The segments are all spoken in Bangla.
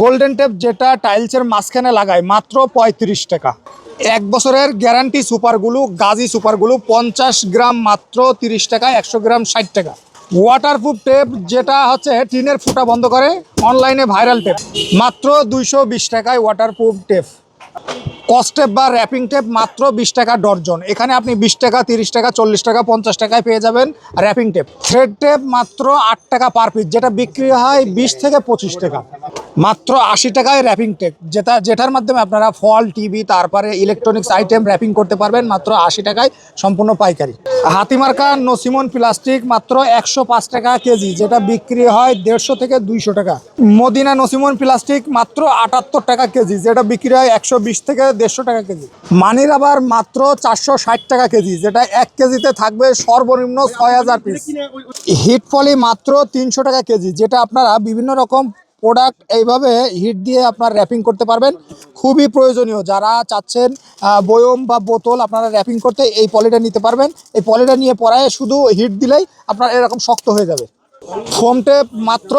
গোল্ডেন টেপ যেটা টাইলসের মাঝখানে লাগায় মাত্র ৩৫ টাকা। 1 বছরের গ্যারান্টি সুপারগুলো, গাজী সুপারগুলো 50 গ্রাম মাত্র 30 টাকা, 100 গ্রাম 60 টাকা। ওয়াটারপ্রুফ টেপ যেটা হচ্ছে টিনের ফুটা বন্ধ করে, অনলাইনে ভাইরাল টেপ মাত্র 220 টাকায় ওয়াটারপ্রুফ টেপ। কস টেপ বা র্যাপিং টেপ মাত্র 20 টাকা ডর্জন। এখানে আপনি 20 টাকা, 30 টাকা, 40 টাকা, 50 টাকায় পেয়ে যাবেন র্যাপিং টেপ। থ্রেড টেপ মাত্র 8 টাকা পার পিস, যেটা বিক্রি হয় 20 থেকে 25 টাকা। মাত্র 80 টাকায় র্যাপিং টেপ, যেটার মাধ্যমে আপনারা ফল, টিভি, তারপরে ইলেকট্রনিক্স আইটেম র্যাপিং করতে পারবেন মাত্র 80 টাকায়, সম্পূর্ণ পাইকারি। হাতিমার্কা নসিমন প্লাস্টিক মাত্র 105 টাকা কেজি, যেটা বিক্রি হয় 150 থেকে 200 টাকা। মদিনা নসিমন প্লাস্টিক মাত্র 78 টাকা কেজি, যেটা বিক্রি হয় 120 থেকে 150 টাকা কেজি। মানি রাবার মাত্র 460 টাকা কেজি, যেটা 1 কেজিতে থাকবে সর্বনিম্ন 6000 পিস। হিট পলি মাত্র 300 টাকা কেজি, যেটা আপনারা বিভিন্ন রকম প্রোডাক্ট এইভাবে হিট দিয়ে আপনার র্যাপিং করতে পারবেন। খুবই প্রয়োজনীয়, যারা চাচ্ছেন বয়ম বা বোতল আপনারা র্যাপিং করতে, এই পলিটা নিতে পারবেন। এই পলিটা নিয়ে পরায় শুধু হিট দিলেই আপনার এরকম শক্ত হয়ে যাবে। ফোম টেপ মাত্র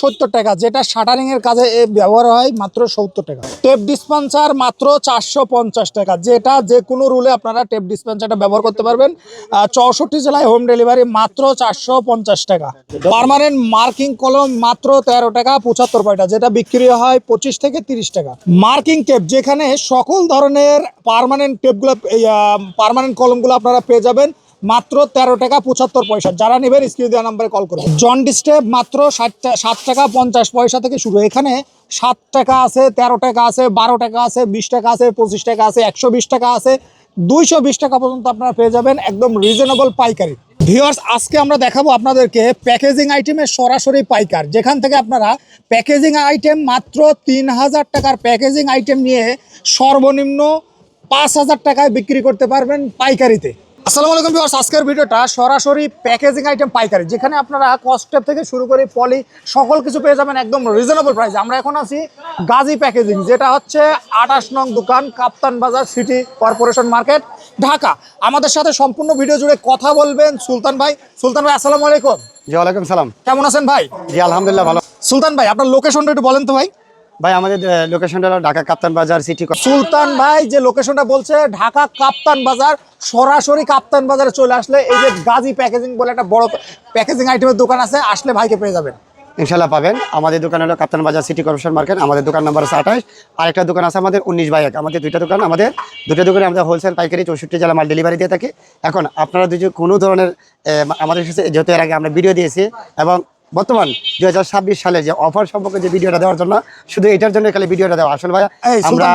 70 টাকা, যেটা শাটারিং এর কাজে ব্যবহার হয় মাত্র 70 টাকা। টেপ ডিসপেন্সার মাত্র 450 টাকা, যেটা যে কোনো রুলে আপনারা টেপ ডিসপেন্সারটা ব্যবহার করতে পারবেন। 64 জেলায় হোম ডেলিভারি মাত্র 450 টাকা। পার্মানেন্ট মার্কিং কলম মাত্র 13 টাকা 75 পয়সা, যেটা বিক্রি হয় 25 থেকে 30 টাকা। মার্কিং টেপ, যেখানে সকল ধরনের পার্মানেন্ট টেপগুলো, পার্মানেন্ট কলমগুলো আপনারা পেয়ে যাবেন মাত্র 13 টাকা 75 পয়সা। যারা নেবেন স্ক্রিনে দেওয়া নাম্বারে কল করুন। জন্ডিস টেপ মাত্র 7 টাকা 50 পয়সা থেকে শুরু। এখানে 7 টাকা আছে, 13 টাকা আছে, 12 টাকা আছে, 20 টাকা আছে, 25 টাকা আছে, 120 টাকা আছে, 220 টাকা পর্যন্ত আপনারা পেয়ে যাবেন একদম রিজনেবল পাইকারি। ভিউয়ার্স, আজকে আমরা দেখাবো আপনাদেরকে প্যাকেজিং আইটেমের সরাসরি পাইকার, যেখান থেকে আপনারা প্যাকেজিং আইটেম মাত্র 3000 টাকার প্যাকেজিং আইটেম নিয়ে সর্বনিম্ন 5000 টাকায় বিক্রি করতে পারবেন পাইকারিতে। আসসালামু আলাইকুম ভিউয়ার্স, আজকের ভিডিওটা সরাসরি প্যাকেজিং আইটেম পাইকারি, যেখানে আপনারা কস্ট টেপ থেকে শুরু করে পলি সকল কিছু পেয়ে যাবেন একদম রিজনেবল প্রাইসে। আমরা এখন আছি গাজী প্যাকেজিং, যেটা হচ্ছে 28 নং দোকান, কাপ্তান বাজার, সিটি কর্পোরেশন মার্কেট, ঢাকা। আমাদের সাথে সম্পূর্ণ ভিডিও জুড়ে কথা বলবেন সুলতান ভাই। সুলতান ভাই, আসসালামু আলাইকুম। জি ওয়ালাইকুম সালাম। কেমন আছেন ভাই? জি আলহামদুলিল্লাহ ভালো। সুলতান ভাই, আপনার লোকেশনটা একটু বলেন তো ভাই। ভাই আমাদের লোকেশনটা হলো ঢাকা কাপ্তান বাজার সিটি। সুলতান ভাই যে লোকেশনটা বলছে ঢাকা কাপ্তান বাজার, সরাসরি কাপ্তান বাজারে চলে আসলে এই যে গাজী প্যাকেজিং বলে একটা বড় প্যাকেজিং আইটেমের দোকান আছে, আসলে ভাইকে পেয়ে যাবেন ইনশাল্লাহ পাবেন। আমাদের দোকান হলো কাপ্তান বাজার সিটি কর্পোরেশন মার্কেট। আমাদের দোকান নাম্বার আছে 28। আরেকটা দোকান আছে আমাদের 19/1। আমাদের দুইটা দোকান, আমাদের দুটো দোকানে আমাদের হোলসেল পাইকারি 64 জেলা মাল ডেলিভারি দিয়ে থাকি। এখন আপনারা যদি কোনো ধরনের আমাদের সাথে, যেহেতু এর আগে আমরা ভিডিও দিয়েছি এবং বর্তমান 2026 সালে যে অফার সম্পর্কে যে ভিডিওটা দেওয়ার জন্য, শুধু এটার জন্য খালি ভিডিওটা দেওয়া। আসলে ভাই আমরা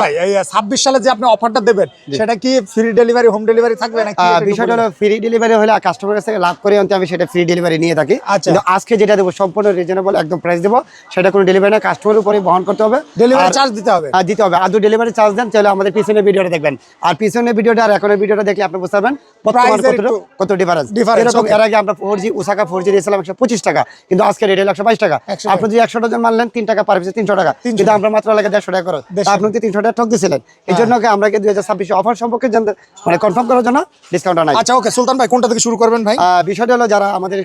26 সালে যে আপনি অফারটা দেবেন, সেটা কি ফ্রি ডেলিভারি, হোম ডেলিভারি থাকবে নাকি? বিষয়টা হলো ফ্রি ডেলিভারি হলে কাস্টমারের কাছে লাভ করে আনতে আমি সেটা ফ্রি ডেলিভারি নিয়ে থাকি। কিন্তু আজকে যেটা দেবো সম্পূর্ণ রিজনেবল একদম প্রাইস দেবো, সেটা কোনো ডেলিভারি না, কাস্টমারের উপরে বহন করতে হবে, ডেলিভারি চার্জ দিতে হবে। দিতে হবে। আর ডেলিভারি চার্জ দেন তাহলে আমাদের পিছনের ভিডিওটা দেখবেন, আর পিছনের ভিডিওটা আর এখনের ভিডিওটা দেখলে আপনি বুঝতে পারবেন কত ডিফারেন্স। এরকম এর আগে আমরা 4G ওসাকা 4G দিয়েছিলাম 125 টাকা, কিন্তু আজকে রেট হলো 122 টাকা। আপনি যদি 100 ডজন মানলেন 3 টাকা পার পিসে 300 টাকা, কিন্তু আমরা মাত্র লাগে 150 টাকা করে, আপনি 300 টাকা ঠক দিয়েছিলেন। এই জন্য আমরা 2026 অফার সম্পর্কে জানতে মানে কনফার্ম করার জন্য ডিসকাউন্ট নাই। আচ্ছা ওকে সুলতান ভাই, কোনটা থেকে শুরু করবেন ভাই? বিষয়টা হলো যারা আমাদের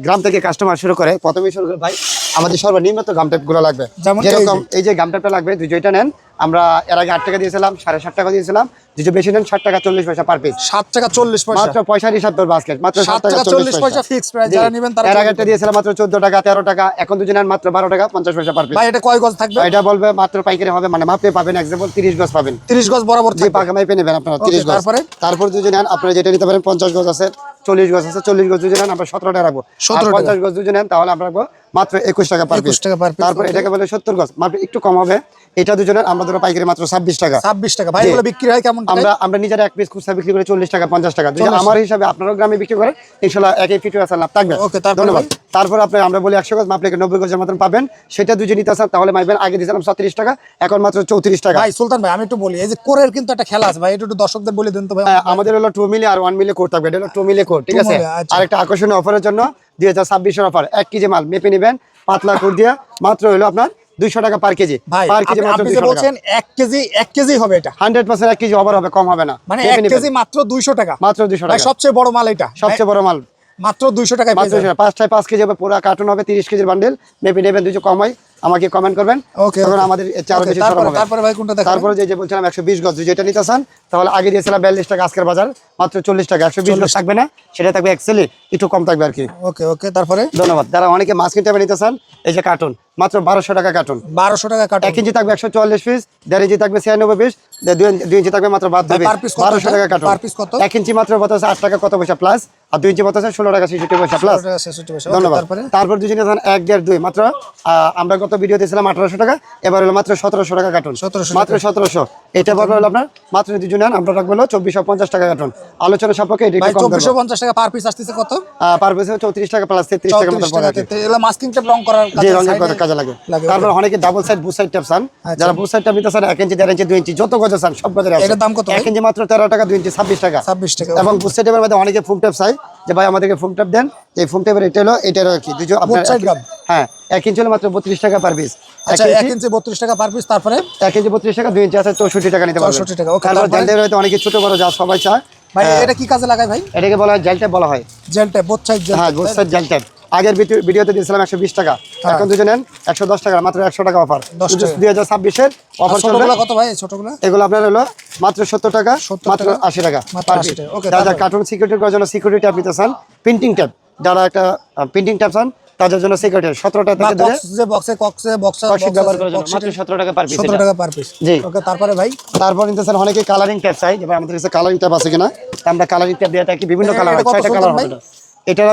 গ্রাম থেকে কাস্টমার শুরু করে, প্রথমে শুরু করে ভাই আমাদের সর্বনিম্ন তো গাম টেপ গুলো লাগবে। যেরকম এই যে গাম টেপটা লাগবে, দুইটা নেন। আমরা এর আগে 8 টাকা দিয়েছিলাম, 7.5 টাকা দিয়েছিলাম। দুটো বেশি নেন 60 টাকা 40 পয়সা পার পিস। 7 টাকা 40 পয়সা মাত্র পয়সার হিসাব ধরবো আজকে, মাত্র 7 টাকা 40 পয়সা ফিক্স প্রাইস। যারা নেবেন তারা এর আগে দিয়েছিলাম মাত্র 14 টাকা 13 টাকা, এখন দুজন নেন মাত্র 12 টাকা 50 পয়সা পার পিস। ভাই এটা কয় গজ থাকবে? এটা বলবে মাত্র পাইকারি হবে, মানে মাপে পাবেন। एग्जांपल 30 গজ পাবেন, 30 গজ বরাবর যে পাকা মাপে নেবেন আপনারা 30 গজ। তারপর দুজন নেন আপনারা যেটা নিতে পারেন 50 গজ আছে, 40 গজ আছে। 40 গজ দুজন নেন আমরা 17 টাকা রাখবো। 50 গজ দুজন নেন তাহলে আমরা রাখবো মাত্র 21 টাকা পার পিস। তারপর এটাকে বলে 70 গজ, মাপে একটু কম হবে। এটা দুজনের আমরা ধরো পাইকারি মাত্র 26 টাকা। 26 টাকা ভাই, এগুলো বিক্রি হয় কেমন? আমরা নিজেরা এক পিস খুচরা বিক্রি করে 40 টাকা 50 টাকা। যদি আমার হিসাবে আপনারাও গ্রামে বিক্রি করেন, ইনশাআল্লাহ একই ফিটে আছে লাভ থাকবে। ধন্যবাদ। তারপর আমরা বলি 100 গজ মাপলে 90 গজের মতন পাবেন। সেটা দুজন নিতে আসেন তাহলে মাইবেন, আগে দিয়েছিলাম 36 টাকা, এখন মাত্র 34 টাকা। ভাই সুলতান ভাই আমি একটু বলি, এই যে কোরের কিন্তু একটা খেলা আছে ভাই, একটু দর্শকদের বলে দেন তো ভাই। আমাদের হলো 2 মিলি আর 1 মিলি কোড থাকবে। এটা হলো 2 মিলি কোড, ঠিক আছে। আর একটা আকর্ষণীয় অফারের জন্য 2026 এর অফার, 1 কেজি মাল মেপে নেবেন পাতলা কোড দিয়ে, মাত্র হলো আপনার 200 টাকা পার কেজি। পার কেজি মাত্র 200 টাকা। আপনি বলছেন 1 কেজি হবে এটা? 100% 1 কেজি ওভার হবে, কম হবে না। মানে 1 কেজি মাত্র 200 টাকা? মাত্র 200 টাকা। ভাই সবচেয়ে বড় মাল এটা, সবচেয়ে বড় মাল মাত্র 200 টাকায় পেয়ে যাবেন। 5টায় 5 কেজি হবে, পুরো কার্টুন হবে 30 কেজির বান্ডেল। মেপে নেবেন, 200 কম হয় আমাকে কমেন্ট করবেন, Okay, তখন okay. আমাদের চার বেশি তারপরে সরব হবে। তারপরে ভাই কোনটা দেখাবেন? তারপরে যে বলছিলাম 120 গজ যেটা নিতে চান, তাহলে আগে দিয়েছিলাম 42 টাকা, আজকের বাজার মাত্র 40 টাকা। 120 গজ থাকবে না, সেটা থাকবে এক্সেলি একটু কম থাকবে আর কি। ওকে ওকে, তারপরে ধন্যবাদ। যারা অনেকে মাছ কিনতে নিতে চান, এই যে কার্টুন মাত্র 1200 টাকা কার্টুন। 1200 টাকা কার্টন। 1 ইঞ্চি থাকবে 144 পিস, 1.5 ইঞ্চি থাকবে 96 পিস, 2 ইঞ্চি থাকবে মাত্র 72 ভাই, পিস। per piece কত 1200 টাকা এটা? কার্টুন। Per piece কত? 1 ইঞ্চি মাত্র বাতাসে 8 টাকা কত পয়সা প্লাস, আর 2 ইঞ্চি বাতাসে 16 টাকা 66 পয়সা প্লাস। 16 টাকা 66 পয়সা। ওকে, ধন্যবাদ। তারপরে তারপর দুজন 1, 1.5, 2 মাত্র আমরা গত ভিডিও দিয়েছিলাম 1800 টাকা, এবার হলো মাত্র 1700 টাকা কার্টুন। 1700 মাত্র 1700। এটা বলবো হলো আপনার মাত্র দুজন আমরা রাখবো হলো 2450 টাকা কার্টুন। আলোচনা সাপেক্ষে এটা ভাই একটু কম করবো। 2450 টাকা পার পিস আসতেছে কত? পার পিস 34 টাকা প্লাস 33 টাকা মতো 34 পড়ে টাকা। আর কি। এগুলো মাস্কিং টেপ রং করার যে কাজে রঙের side এ কাজে লাগে। লাগে, তারপর okay। অনেকে double side booth side tap চান, আচ্ছা। যারা বুথ সাইড ট্যাপ নিতে চান 1 ইঞ্চি 1.5 ইঞ্চি 2 ইঞ্চি যত গজ চান সব গজের আছে। এটার দাম কত ভাই? 1 ইঞ্চি মাত্র 13 টাকা, 2 ইঞ্চি 26 টাকা। 26 টাকা। এবং বুথ সাইড ট্যাপের মধ্যে অনেকে ফুম ট্যাপ চাই, যে ভাই আমাদেরকে ফুম ট্যাপ দেন। এই ফুম ট্যাপের এটা হলো কি দুটো আপনার Both side gum? হ্যাঁ 1 ইঞ্চি হলো মাত্র 32 টাকা পার পিস। আচ্ছা, 1 ইঞ্চি 32 টাকা পার পিস। তারপরে 1 ইঞ্চি 32 টাকা, 2 ইঞ্চি আছে 64 টাকা নিতে পারবেন। 64 টাকা, okay, তারপর তারপরে? জেল ট্যাপ অনেকে ছোট বড় যা সবাই চায়। ভাই এটা কি কাজে লাগায় ভাই? এটাকে বলা হয় জেল ট্যাপ বলা হয়। Gel tape, both side gel হ্যাঁ বুথ সাইড জেল ট্যাপ। আগের ভিডিওতে দিয়েছিলাম 120 টাকা, এখন দুজন নেন 110 টাকা, মাত্র 100 টাকা অফার। 10 টাকা। 2026 এর অফার চলবে। ছোটগুলো কত ভাই ছোটগুলো? এগুলো আপনার হলো মাত্র 70 টাকা, 70 মাত্র টাকা, 80 টাকা মাত্র পার 80 পিস। টাকা, okay, যারা তারপরে? কার্টুন সিকিউরিটি করার জন্য সিকিউরিটি ট্যাপ নিতে চান, প্রিন্টিং ট্যাপ, যারা একটা প্রিন্টিং ট্যাপ চান তাদের জন্য সিকিউরিটি 17 টাকা থেকে ধরে যে বক্সে কক্সিট ব্যবহার করার জন্য মাত্র 17 টাকা পার পিস। 17 টাকা পার পিস। জি। ওকে, তারপরে ভাই তারপর নিতে চান অনেকে কালারিং ট্যাপ চাই, যে ভাই আমাদের কাছে কালারিং ট্যাপ আছে কিনা, তা আমরা কালারিং ট্যাপ দিয়ে থাকি, বিভিন্ন কালার হয়, এটা কত 6টা কালার ভাই? হবে। এটা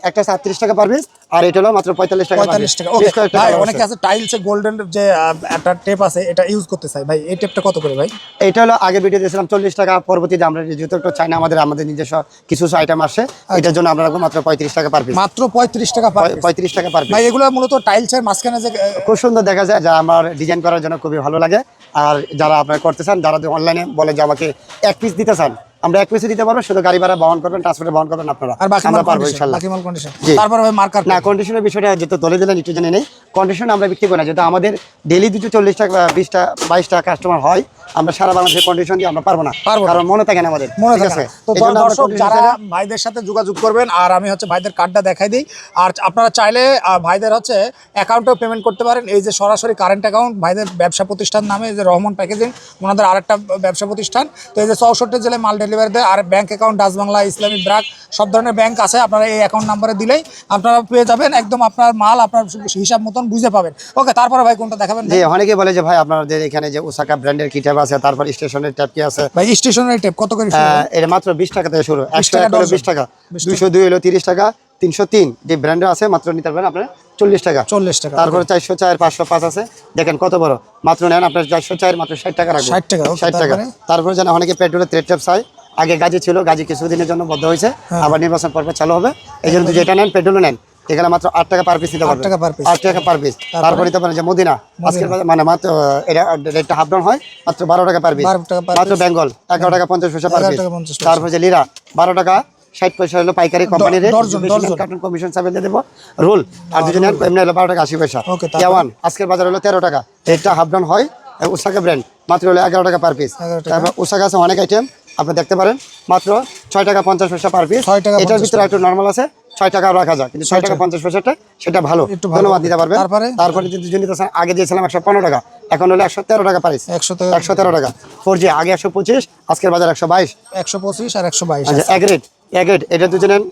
একটা 37 টাকা পার পিস, আর এটা হলো মাত্র 45 টাকা পার পিস। 45 টাকা। ওকে ভাই, অনেকে আছে টাইলসে গোল্ডেন যে একটা টেপ আছে, এটা ইউজ করতে চাই ভাই, এই টেপটা কত করে ভাই? এটা হলো আগে ভিডিও দিয়েছিলাম 40 টাকা, পরবর্তীতে আমরা যেহেতু একটু চাই না আমাদের নিজস্ব কিছু আইটেম আসে, এটার জন্য আমরা রাখবো মাত্র 35 টাকা পার পিস। মাত্র 35 টাকা পার পিস। 35 টাকা পার পিস। ভাই এগুলো মূলত টাইলসের মাঝখানে যে খুব সুন্দর দেখা যায়, যা আমার ডিজাইন করার জন্য খুবই ভালো লাগে। আর যারা আপনারা করতে চান, যারা অনলাইনে বলে যে আমাকে 1 পিস দিতে চান, আমরা 1 পিসে দিতে পারবো, শুধু গাড়ি ভাড়া বহন করবেন, ট্রান্সপোর্টে বহন করবেন আপনারা, আর বাকি আমরা মাল পারবো কন্ডিশন, ইনশাআল্লাহ। বাকি মাল কন্ডিশন। জি। তারপর ভাই মার্কার না কন্ডিশনের বিষয়টা যেহেতু তুলে দিলেন একটু জানি নেই, কন্ডিশন আমরা বিক্রি করি না, যেহেতু আমাদের ডেইলি 40 টাকা 20 টাকা 22 টাকা কাস্টমার হয়, আমরা সারা বাংলাদেশে কন্ডিশন দিয়ে আমরা পারবো না, কারণ মনে থাকে না আমাদের, মনে ঠিক থাকে আছে? না। তো এই জন্য আমরা দর্শক condition যারা টা- ভাইদের সাথে যোগাযোগ করবেন, আর আমি হচ্ছে ভাইদের কার্ডটা দেখাই দিই, আর আপনারা চাইলে ভাইদের হচ্ছে অ্যাকাউন্টেও পেমেন্ট করতে পারেন। এই যে সরাসরি কারেন্ট অ্যাকাউন্ট ভাইদের ব্যবসা প্রতিষ্ঠান নামে, এই যে রহমান প্যাকেজিং ওনাদের আরেকটা ব্যবসা প্রতিষ্ঠান। তো এই যে 64 জেলায় মাল ডেলিভারি দেয়, আর ব্যাংক অ্যাকাউন্ট ডাচ বাংলা, ইসলামী ব্র্যাক সব ধরনের ব্যাংক আছে। আপনারা এই অ্যাকাউন্ট নাম্বারে দিলেই আপনারা পেয়ে যাবেন, একদম আপনার মাল আপনার হিসাব মতন বুঝে পাবেন। ওকে, তারপরে ভাই কোনটা দেখাবেন? যে অনেকে বলে যে ভাই আপনাদের এখানে যে ওসাকা ব্র্যান্ডের কি ট্যাপ আছে, তারপর স্টেশনের ট্যাপ কি আছে, ভাই স্টেশনারি টেপ কত করে? এটা মাত্র 20 টাকা থেকে শুরু, 20 টাকা 20 টাকা, 202 হলো 30 টাকা, 303 যে ব্র্যান্ডের আছে মাত্র নিতে পারবেন আপনার 40 টাকা। 40 টাকা। তারপরে 404 505 আছে, দেখেন কত বড়, মাত্র নেন আপনার 404 মাত্র 60 টাকা রাখবেন। 60 টাকা, okay, 60 টাকা। তারপরে জানা অনেকে পেট্রোলের থ্রেড ট্যাপ চাই, আগে গাজি ছিল, গাজি কিছুদিনের জন্য বন্ধ হয়েছে, আবার নির্বাচন পর্ব চালু হবে, এই জন্য যেটা নেন পেট্রোল নেন, এখানে মাত্র 8 টাকা পার পিস নিতে পারবেন। 8 টাকা পার পিস। 8 টাকা পার পিস। তারপরে নিতে পারেন যে মদিনা, আজকের মানে মাত্র এটা রেটটা হাফ ডাউন হয়, মাত্র 12 টাকা পার পিস। 12 টাকা পার মাত্র বেঙ্গল 11 টাকা 50 পয়সা পার 11 পিস। টাকা 50 পয়সা। তারপরে যে লিরা 12 টাকা 60 পয়সা হলো পাইকারি কোম্পানির rate, dozen. Cartoon commission shovel দিয়ে দেবো রোল, আর দুজন এমনি হলো 12 টাকা 80 পয়সা। Okay, তারপরে? ইয়াওয়ান আজকের বাজার হলো 13 টাকা, রেটটা হাফ ডাউন হয়, ওসাকা ব্র্যান্ড মাত্র হলো 11 টাকা পার পিস। 11 টাকা। তারপর ওসাকা আছে অনেক আইটেম আপনি দেখতে পারেন, মাত্র 6 টাকা 50 পয়সা পার পিস। 6 টাকা এটার 50 ভিতরে একটু নরমাল আছে, 6 টাকা রাখা যায়, কিন্তু 6 টাকা 50 পয়সাটা সেটা ভালো, একটু ভালো। ধন্যবাদ দিতে পারবেন। তারপরে যদি দুজন নিতে চান, আগে দিয়েছিলাম 115 টাকা, এখন হলো 113 টাকা প্রাইস। 113 টাকা 4G, আগে 125, আজকের বাজার 122। 125 আর 122। আচ্ছা এগ্রেড এটা দুজন নেন,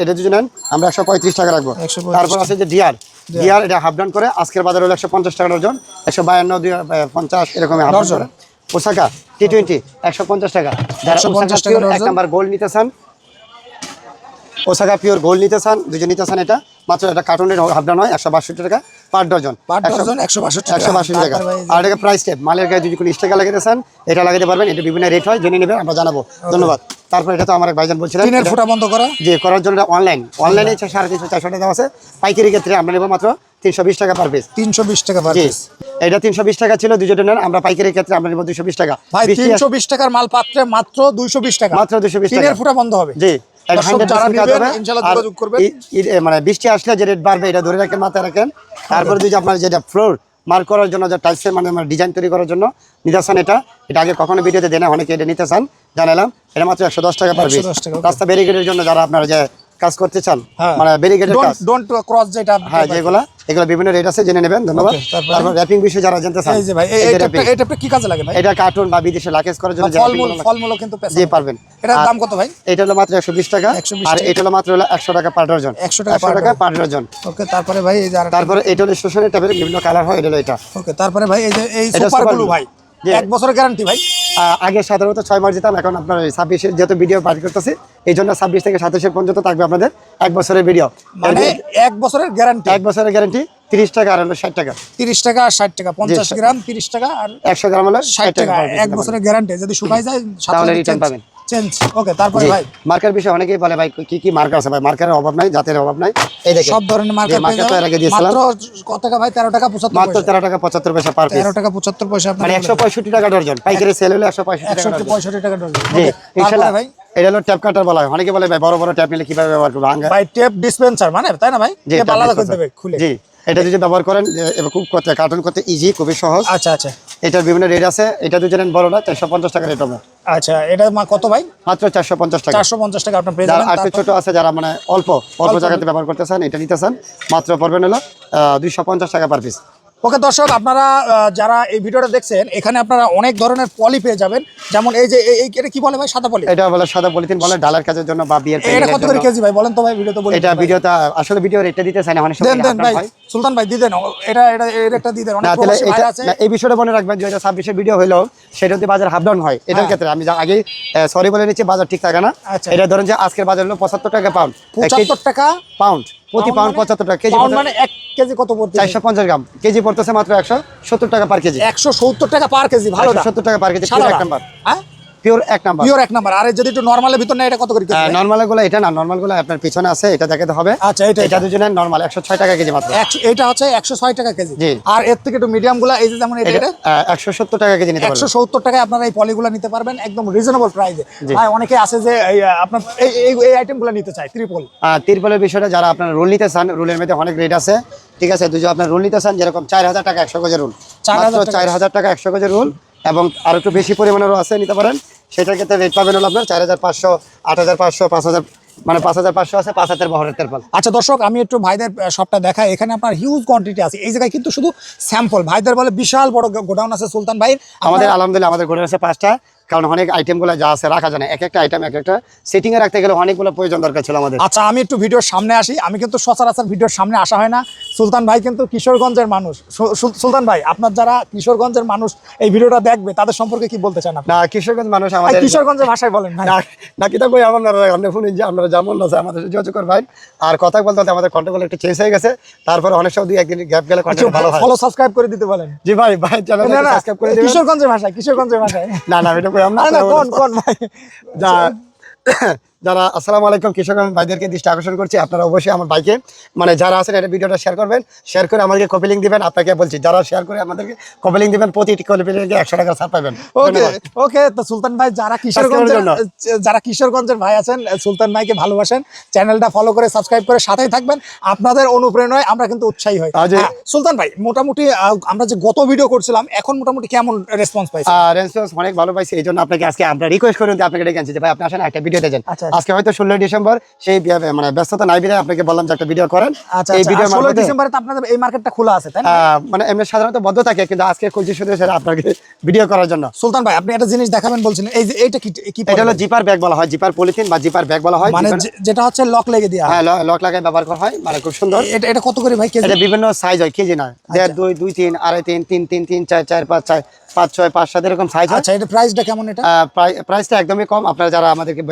এটা দুজন নেন, আমরা 135 টাকা রাখবো। 135 তারপর আছে যে ডিআর এটা হাফ ডাউন করে, আজকের বাজার হলো 150 টাকা ডজন, 152 50 এরকম হাফ ডাউন করে। ওসাকা T20 150 টাকা, যারা 150 ওসাকা টাকা পিওর 1 নাম্বার গোল্ড নিতে চান, ওসাকা পিওর গোল্ড নিতে চান, দুজন নিতে চান, এটা মাত্র এটা কার্টুনের হাফ ডাউন হয় 162 টাকা পার ডজন, পার ডজন 162 টাকা। 162 টাকা। আর এটা প্রাইস ট্যাগ, মালের গায়ে যদি কোনো স্টিকার লাগাতে চান এটা লাগাতে পারবেন, এটা বিভিন্ন রেট হয়, জেনে নেবেন, আমরা জানাবো। ধন্যবাদ। তারপর এটা তো আমার এক ভাইজান বলছিলেন টিনের ফুটা বন্ধ করা, যে করার জন্য অনলাইনে 350 400 টাকা আছে, পাইকারি ক্ষেত্রে আমরা নেব মাত্র 320 টাকা পার পিস। 320 টাকা পার জি, পিস। এটা 320 টাকা ছিল, দুজনে নেন, আমরা পাইকারি ক্ষেত্রে আমরা নেব 220 টাকা। ভাই 320 টাকার মাল পাত্রে মাত্র 220 টাকা, মাত্র 220 টাকা। টিনের ফুটা বন্ধ হবে। জি, দর্শক যারা নেবেন ইনশাআল্লাহ যোগাযোগ করবেন। মানে বৃষ্টি আসলে যে রেট বাড়বে এটা ধরে রাখেন, মাথায় রাখেন। তারপরে যদি আপনার যেটা ফ্লোর মার্ক করার জন্য, যে টাইলসের মানে ডিজাইন তৈরি করার জন্য নিতে চান, এটা আগে কখনো ভিডিওতে দেন, অনেকে এটা নিতে চান, জানালাম। এটা মাত্র 110 টাকা পার পিস। 110 টাকা, রাস্তা ব্যারিকেডের জন্য যারা আপনারা যে কাজ করতে চান, মানে ব্যারিকেডের কাজ, ডোন্ট ক্রস যেটা, হ্যাঁ যেগুলা এগুলো বিভিন্ন রেট আছে, জেনে নেবেন। ধন্যবাদ। Okay, তারপরে? তারপর র‍্যাপিং বিষয়ে যারা জানতে চান, এই যে ভাই এই যে wrapping। এটা কি কাজে লাগে ভাই? এটা কার্টুন বা বিদেশে লাকেজ করার জন্য যে wrapping গুলো লাগে। ফলমূল কিন্তু জি পারবেন। এটার আর দাম কত ভাই? এটা হলো মাত্র 120 টাকা, 120 আর এটা হলো মাত্র 100 টাকা পার ডজন। 100 টাকা পার ডজন। ওকে, তারপরে ভাই এই যে আরেকটা। তারপরে এটা হলো স্টেশনের টাইপের বিভিন্ন কালার হয়, এটা হলো এটা। ওকে, তারপরে ভাই এই যে এই এটা সুপার super গ্লু glue। ভাই, জি। 1 বছরের গ্যারান্টি ভাই। আগে সাধারণত 6 মাস দিতাম, এখন আপনার 26 যেহেতু ভিডিও পার করতেছি, এই জন্য 26 থেকে 27 পর্যন্ত থাকবে আপনাদের 1 বছরের ভিডিও। মানে 1 বছরের গ্যারান্টি। 1 বছরের গ্যারান্টি 30 টাকা আর হলো 60 টাকা। 30 টাকা আর 60 টাকা, 50 গ্রাম 30 টাকা আর 100 গ্রাম হলো 60 টাকা। per piece 1 বছরের গ্যারান্টি, যদি শুকায় যায় তাহলে return পাবেন। চেঞ্জ। ওকে, তারপরে ভাই মার্কার বিষয়ে অনেকেই বলে ভাই কি কি মার্কার আছে, ভাই মার্কারের অভাব নাই, জাতের অভাব নাই। এই দেখেন সব ধরনের মার্কার পেয়ে তো এর আগে যাবেন। দিয়েছিলাম মাত্র কত টাকা ভাই? 13 টাকা 75 মাত্র পয়সা। 13 টাকা 75 পয়সা পার পিস। 13 টাকা 75 পয়সা আপনার মানে 165 টাকা ডজন, পাইকারি সেল হলো 165 টাকা ডজন। 165 টাকা ডজন। জি ওকে, ইনশাআল্লাহ। তারপরে ভাই এটা হলো ট্যাপ কাটার বলা হয়, অনেকে বলে ভাই বড় বড় ট্যাপ নিলে কিভাবে ব্যবহার করব। ভাই টেপ ডিসপেন্সার মানে, তাই না ভাই? জি, টেপ tap আলাদা করে dispenser। দেবে খুলে। জি, এটা যদি ব্যবহার করেন এবার খুব করতে কার্টুন করতে ইজি, খুবই সহজ। আচ্ছা আচ্ছা এটার বিভিন্ন রেট আছে, এটা যদি নেন বড়টা 450 টাকা রেট হবে, আচ্ছা, এটা কত ভাই? মাত্র 450 টাকা। 450 টাকা আপনার পেয়ে যারা যাবেন। আরেকটু ছোট আছে, যারা মানে অল্প জায়গাতে ব্যবহার করতে চান, এটা নিতে চান, মাত্র পড়বেন হলো 250 টাকা পার পিস। ওকে দর্শক, আপনারা যারা এই ভিডিওটা দেখছেন, এখানে আপনারা অনেক ধরনের পলি পেয়ে যাবেন। যেমন এই যে এটা কি বলে ভাই? সাদা পলি। এটা বলে সাদা পলিথিন বলে, ডালার কাজের জন্য বা বিয়ের এটা প্যান্ডেলের কত করে জন্য। কেজি ভাই বলেন তো ভাই, ভিডিওতে বলি। এটা ভিডিওটা আসলে ভিডিও রেটটা দিতে চাই না, অনেক সময় দেন দেন ভাই, হয়। সুলতান ভাই দিয়ে দেন। এটা এর একটা দিয়ে দেন, অনেক না তাহলে প্রবাসী ভাই এটা আছে। না, এই বিষয়টা মনে রাখবেন যে এটা 26 এর ভিডিও হলো, সেটা যদি বাজার হাফ ডাউন হয়, এটার ক্ষেত্রে আমি আগে সরি বলে নিচ্ছি, বাজার ঠিক থাকে না। আচ্ছা। এটা ধরেন যে আজকের বাজার হলো 75 টাকা পাউন্ড, 75 টাকা পাউন্ড প্রতি পাউন্ড 75 টাকা কেজি, পাউন্ড মানে 1 কেজি কত পড়ছে? 450 গ্রাম কেজি পড়তেছে মাত্র 170 টাকা পার কেজি। 170 টাকা পার কেজি। ভালো 170 টাকা পার কেজি, পিওর এক নাম্বার। হ্যাঁ, পিওর এক নাম্বার। পিওর এক নাম্বার। আর যদি একটু নরমালের ভিতর নেয়, এটা কত করে কেজি? নরমাল গুলো এটা না, নরমাল গুলো আপনার পিছনে আছে, এটা দেখাতে হবে। আচ্ছা, এটা দুজনের নরমাল 106 টাকা কেজি মাত্র। এটা হচ্ছে 106 টাকা কেজি। জি। আর এর থেকে একটু মিডিয়াম গুলা, এই যে যেমন এটা 170 টাকা কেজি নিতে পারবেন। 170 টাকায় আপনারা এই পলিগুলো নিতে পারবেন একদম রিজনেবল প্রাইসে। ভাই অনেকে আছে যে আপনার এই আইটেমগুলো নিতে চায়, ত্রিপল। তিরপলের বিষয়টা যারা আপনার রোল নিতে চান, রোলের মধ্যে অনেক রেট আছে, ঠিক আছে। দুজন আপনার রোল নিতে চান, যেরকম 4000 টাকা 100 গজের রোল, 4000 টাকা 100 গজের রোল, এবং আর একটু বেশি পরিমাণেরও আছে, নিতে পারেন। সেটার ক্ষেত্রে রেট পাবেন হলো আপনার 4500, 8500, 5000, মানে 5500 আছে, 5000 বহরের তেরপাল। আচ্ছা দর্শক, আমি একটু ভাইদের শপটা দেখাই। এখানে আপনার হিউজ কোয়ান্টিটি আছে। এই জায়গায় কিন্তু শুধু স্যাম্পল, ভাইদের বলে বিশাল বড় গোডাউন আছে সুলতান ভাই। আমাদের আলহামদুলিল্লাহ আমাদের গোডাউন আছে 5টা, কারণ অনেক আইটেমগুলো যা আছে রাখা যায় না, এক একটা আইটেম এক একটা সেটিং এ রাখতে গেলে অনেকগুলো প্রয়োজন দরকার ছিল আমাদের। আচ্ছা, আমি একটু ভিডিওর সামনে আসি। আমি কিন্তু সচরাচর ভিডিওর সামনে আসা হয় না। সুলতান ভাই কিন্তু কিশোরগঞ্জের মানুষ। সুলতান ভাই, আপনার যারা কিশোরগঞ্জের মানুষ এই ভিডিওটা দেখবে, তাদের সম্পর্কে কি বলতে চান আপনি? না, কিশোরগঞ্জ মানুষ আমাদের কিশোরগঞ্জের ভাষায় বলেন ভাই। না কিতা কই আপনারা আপনি শুনুন যে আপনারা যেমন আছে আমাদের যোগাযোগ করবেন। আর কথা বলতে বলতে আমাদের কন্টাক্ট একটু চেঞ্জ হয়ে গেছে, তারপরে অনেক সময় 2-1 দিন গ্যাপ গেলে কন্টাক্ট ভালো হয়। ফলো সাবস্ক্রাইব করে দিতে বলেন। জি ভাই চ্যানেলটা সাবস্ক্রাইব করে দিবেন। কিশোরগঞ্জের ভাষায় না না এটা কই আমরা কোন ভাই যারা আসসালামু আলাইকুম কিশোরগঞ্জ ভাইদেরকে দৃষ্টি আকর্ষণ করছি, আপনারা অবশ্যই আমার ভাইকে মানে যারা আছেন এটা ভিডিওটা শেয়ার করবেন, শেয়ার করে আমাদেরকে কপি লিংক দিবেন। আপনাকে বলছি, যারা শেয়ার করে আমাদেরকে কপি লিংক দিবেন, প্রতিটি কপি লিংকে 100 টাকা ছাড় পাবেন। ওকে ওকে। তো সুলতান ভাই, যারা কিশোরগঞ্জের ভাই আছেন, সুলতান ভাইকে ভালোবাসেন, চ্যানেলটা ফলো করে সাবস্ক্রাইব করে সাথেই থাকবেন। আপনাদের অনুপ্রেরণায় আমরা কিন্তু উৎসাহী হই। সুলতান ভাই, মোটামুটি আমরা যে গত ভিডিও করছিলাম, এখন মোটামুটি কেমন রেসপন্স পাইছেন? রেসপন্স অনেক ভালো পাইছি। এই জন্য আপনাকে আজকে আমরা রিকোয়েস্ট করি যে আপনাকে ডেকে আনছি যে ভাই আপনি আসেন একটা ভিডিও দেন। আজকে হয়তো 16 ডিসেম্বর, সেই মানে ব্যস্ততা নাই বিধায় আপনাকে বললাম যে একটা ভিডিও করেন। এই ভিডিও 16 ডিসেম্বরে তো আপনাদের এই মার্কেটটা খোলা আছে, তাই না? মানে এমনি সাধারণত বন্ধ থাকে, কিন্তু আজকে খুলছি শুধু সেটা আপনাকে ভিডিও করার জন্য। সুলতান ভাই, আপনি একটা জিনিস দেখাবেন বলছিলেন, এই যে এইটা কি? এটা হলো জিপার ব্যাগ বলা হয়, জিপার পলিথিন বা জিপার ব্যাগ বলা হয়, মানে যেটা হচ্ছে লক লেগে দেয়া। হ্যাঁ, লক লাগায় ব্যবহার করা হয়, মানে খুব সুন্দর। এটা কত করে ভাই কেজি? এটা বিভিন্ন সাইজ হয়, কেজি না, 1.5, 2, 2, 3, 2.5, 3, 3, 3, 3, 4, 4, 5, 5, 6, 5, 7 এরকম সাইজ হয়। আচ্ছা, এটা প্রাইসটা কেমন? এটা প্রাইসটা একদমই কম। আপনারা যারা আমাদেরকে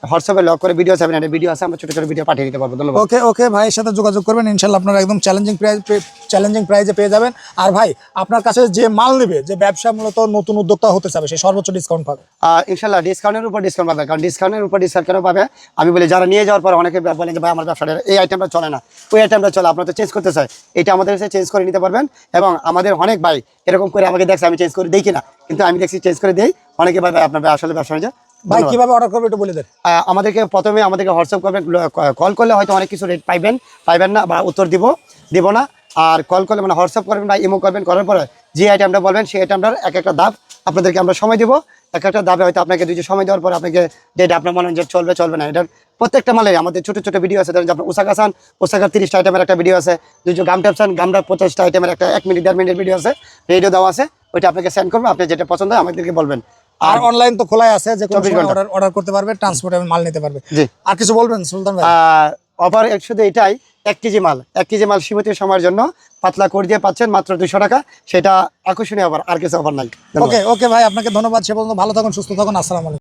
হোয়াটসঅ্যাপে লক করে ভিডিও চাবেন, ভিডিও আছে, আমরা ছোট ছোট ভিডিও পাঠিয়ে দিতে পারবো। ধন্যবাদ। ওকে ওকে, ভাইয়ের সাথে যোগাযোগ করবেন, ইনশাআল্লাহ আপনারা একদম চ্যালেঞ্জিং প্রাইসে পেয়ে যাবেন। আর ভাই, আপনার কাছে যে মাল নেবে, যে ব্যবসা মূলত নতুন উদ্যোক্তা হতে চাবে, সেই সর্বোচ্চ ডিসকাউন্ট পাবে। ইনশাআল্লাহ ডিসকাউন্টের উপর ডিসকাউন্ট পাবে, কারণ ডিসকাউন্টের উপর ডিসকাউন্ট কেন পাবে আমি বলি, যারা নিয়ে যাওয়ার পর অনেকে বলেন যে ভাই আমার ব্যবসাটা এই আইটেমটা চলে না, ওই আইটেমটা চলে, আপনারা তো চেঞ্জ করতে চাই, এটা আমাদের কাছে চেঞ্জ করে নিতে পারবেন। এবং আমাদের অনেক ভাই এরকম করে আমাকে দেখছে, আমি চেঞ্জ করে দিই কিনা, কিন্তু আমি দেখছি চেঞ্জ করে দিই। অনেকে ভাই আপনার আসলে ব্যবসা হয়ে যায়। ভাই কিভাবে অর্ডার করবে একটু বলে দেন। আমাদেরকে প্রথমে আমাদেরকে হোয়াটসঅ্যাপ করবেন, কল করলে হয়তো অনেক কিছু রেট পাইবেন না, বা উত্তর দিব না। আর কল করলে মানে হোয়াটসঅ্যাপ করবেন বা ইমো করবেন, করার পরে যে আইটেমটা বলবেন সেই আইটেমটার এক একটা দাম আপনাদেরকে আমরা সময় দিব, এক একটা দাবে হয়তো আপনাকে দুই সময় দেওয়ার পর আপনাকে যেটা আপনার মনে হয় যে চলবে না, এটার প্রত্যেকটা মালে আমাদের ছোট ছোট ভিডিও আছে। ধরেন যে আপনার ওসাকা চান, ওসাকার 30টা আইটেমের একটা ভিডিও আছে। দুইজন গাম ট্যাপ চান, গামটা 50টা আইটেমের একটা 1 মিনিট 1.5 মিনিটের ভিডিও আছে, রেডিও দেওয়া আছে। ওইটা আপনাকে সেন্ড করবো, আপনি যেটা পছন্দ হয় আমাদেরকে বলবেন। আর অনলাইন তো খোলাই আছে, যে কোনো 24 সময় ঘন্টা। অর্ডার করতে পারবে, ট্রান্সপোর্টে মাল নিতে পারবে। জি। আর কিছু বলবেন সুলতান ভাই? অফার শুধু এটাই, 1 কেজি মাল সীমিত সময়ের জন্য পাতলা করে দিয়ে পাচ্ছেন মাত্র 200 টাকা। সেটা আকর্ষণীয় অফার, আর কিছু অফার নাই। ওকে ভাই, আপনাকে ধন্যবাদ। সে পর্যন্ত ভালো থাকুন, সুস্থ থাকুন। আসসালামু আলাইকুম।